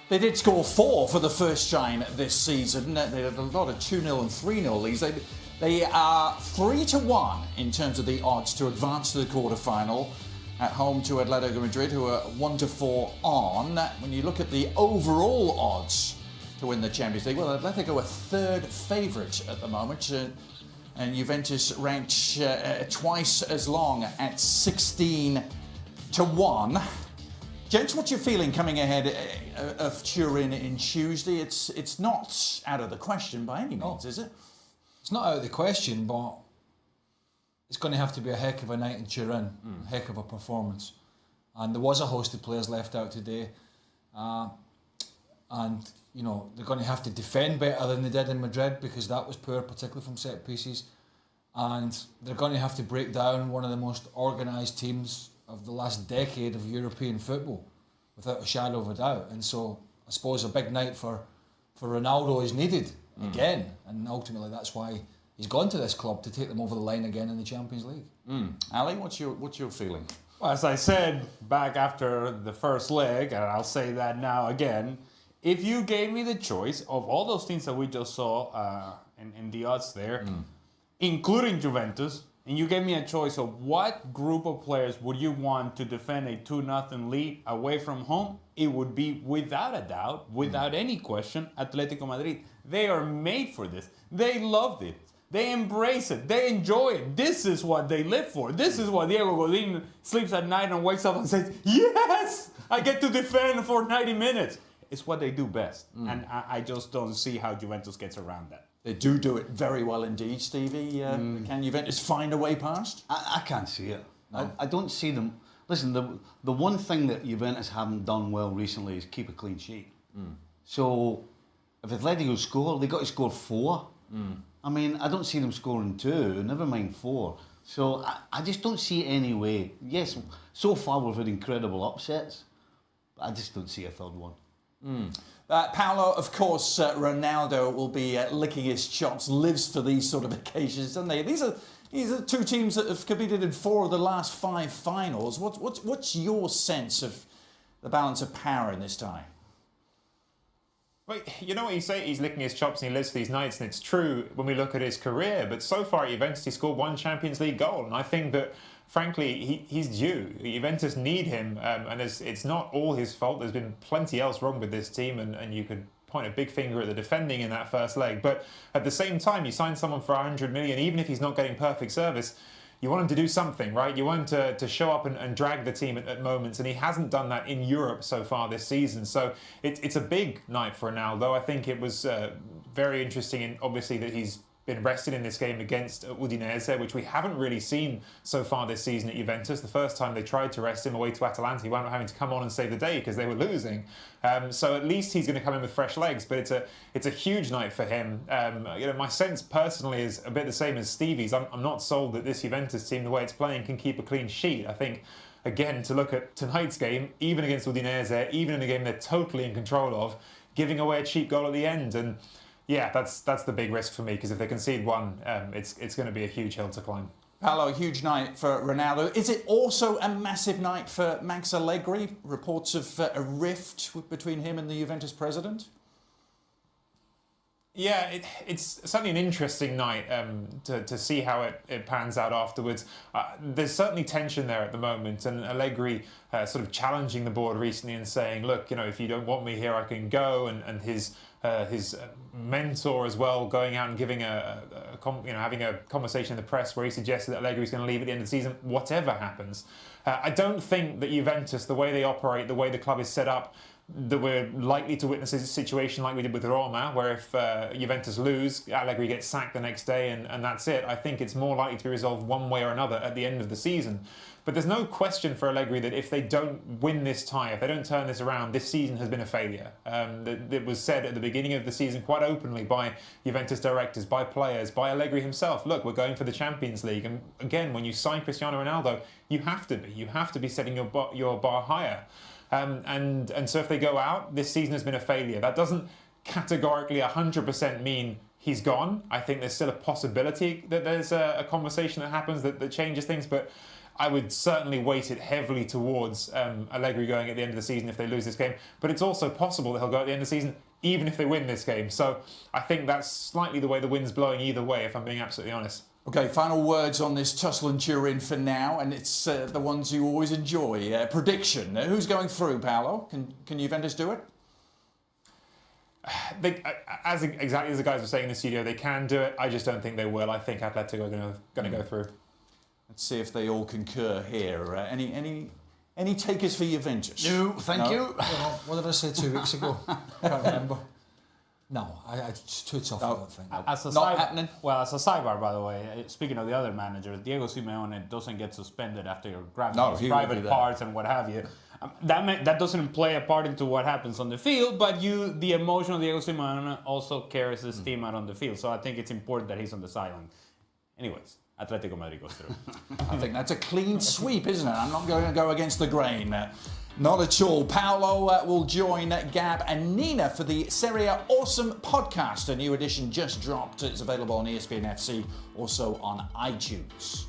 They did score 4 for the first time this season. They had a lot of 2-0 and 3-0 leads. They are 3-1 in terms of the odds to advance to the quarter-final at home to Atletico Madrid, who are 1-4 on. When you look at the overall odds to win the Champions League, well, Atletico are third favourites at the moment, and Juventus ranked twice as long at 16-1. Gents, what's your feeling coming ahead of Turin in Tuesday? It's not out of the question by any means, is it? It's not out of the question, but it's going to have to be a heck of a night in Turin, a heck of a performance. And there was a host of players left out today. And, you know, they're going to have to defend better than they did in Madrid because that was poor, particularly from set pieces. And they're going to have to break down one of the most organised teams of the last decade of European football, without a shadow of a doubt. And so I suppose a big night for Ronaldo is needed again, and ultimately that's why he's gone to this club, to take them over the line again in the Champions League. Ali, what's your feeling? Well, as I said back after the first leg, and I'll say that now again, if you gave me the choice of all those teams that we just saw in the odds there, including Juventus, and you gave me a choice of what group of players would you want to defend a 2-0 lead away from home, it would be, without a doubt, without any question, Atletico Madrid. They are made for this. They love it. They embrace it. They enjoy it. This is what they live for. This is what Diego Godin sleeps at night and wakes up and says, yes, I get to defend for 90 minutes. It's what they do best. And I just don't see how Juventus gets around that. They do it very well indeed, Stevie. Can Juventus find a way past? I can't see it. No. I don't see them. Listen, the one thing that Juventus haven't done well recently is keep a clean sheet. So if Atletico score, they've got to score 4. I mean, I don't see them scoring 2, never mind 4. So I just don't see any way. Yes, so far we've had incredible upsets, but I just don't see a third one. Paolo, of course, Ronaldo will be licking his chops, lives for these sort of occasions, doesn't they? These are two teams that have competed in 4 of the last 5 finals. What's your sense of the balance of power in this tie? Well, you know what you say, he's licking his chops and he lives for these nights, and it's true when we look at his career, but so far at Juventus he scored 1 Champions League goal, and I think that frankly, he's due. Juventus need him, and it's not all his fault. There's been plenty else wrong with this team, and you could point a big finger at the defending in that first leg. But at the same time, you sign someone for 100 million, even if he's not getting perfect service, you want him to do something, right? You want him to show up and drag the team at moments, and he hasn't done that in Europe so far this season. So it's a big night for Ronaldo. I think it was very interesting, and obviously that he's been rested in this game against Udinese, which we haven't really seen so far this season at Juventus. The first time they tried to rest him away to Atalanta, he wound up having to come on and save the day because they were losing. So at least he's going to come in with fresh legs, but it's a huge night for him. You know, my sense personally is a bit the same as Stevie's. I'm not sold that this Juventus team, the way it's playing, can keep a clean sheet. I think, again, to look at tonight's game, even against Udinese, even in a game they're totally in control of, giving away a cheap goal at the end, and yeah, that's the big risk for me, because if they concede 1, it's going to be a huge hill to climb. Paolo, a huge night for Ronaldo. Is it also a massive night for Max Allegri? Reports of a rift between him and the Juventus president? Yeah, it's certainly an interesting night to see how it pans out afterwards. There's certainly tension there at the moment, and Allegri sort of challenging the board recently and saying, look, you know, if you don't want me here, I can go, and his mentor as well going out and giving having a conversation in the press where he suggested that Allegri's going to leave at the end of the season, whatever happens. I don't think that Juventus, the way they operate, the way the club is set up, that we're likely to witness a situation like we did with Roma, where if Juventus lose, Allegri gets sacked the next day and that's it. I think it's more likely to be resolved one way or another at the end of the season. But there's no question for Allegri that if they don't win this tie, if they don't turn this around, this season has been a failure. It was said at the beginning of the season quite openly by Juventus directors, by players, by Allegri himself. Look, we're going for the Champions League. And again, when you sign Cristiano Ronaldo, you have to be setting your bar higher. And so if they go out, this season has been a failure. That doesn't categorically 100% mean he's gone. I think there's still a possibility that there's a conversation that happens that changes things. But I would certainly weight it heavily towards Allegri going at the end of the season if they lose this game. But it's also possible that he'll go at the end of the season even if they win this game. So I think that's slightly the way the wind's blowing either way, if I'm being absolutely honest. Okay, final words on this Tuchel and Turin for now, and it's the ones you always enjoy. Prediction. Who's going through, Paolo? Can Juventus do it? Exactly as the guys were saying in the studio, they can do it. I just don't think they will. I think Atletico are going to go through. Let's see if they all concur here. Any takers for Juventus? No, thank you. Well, what did I say 2 weeks ago? Can't remember. No, it's too tough. I don't think. Not happening. Well, as a sidebar, by the way, speaking of the other managers, Diego Simeone doesn't get suspended after you're grabbing his private parts and what have you. That doesn't play a part into what happens on the field, but the emotion of Diego Simeone also carries his team out on the field. So I think it's important that he's on the sideline. Anyways, Atletico Madrid goes through. I think that's a clean sweep, isn't it? I'm not going to go against the grain. Not at all. Paolo will join Gab and Nina for the Serie A Awesome podcast. A new edition just dropped. It's available on ESPN FC, also on iTunes.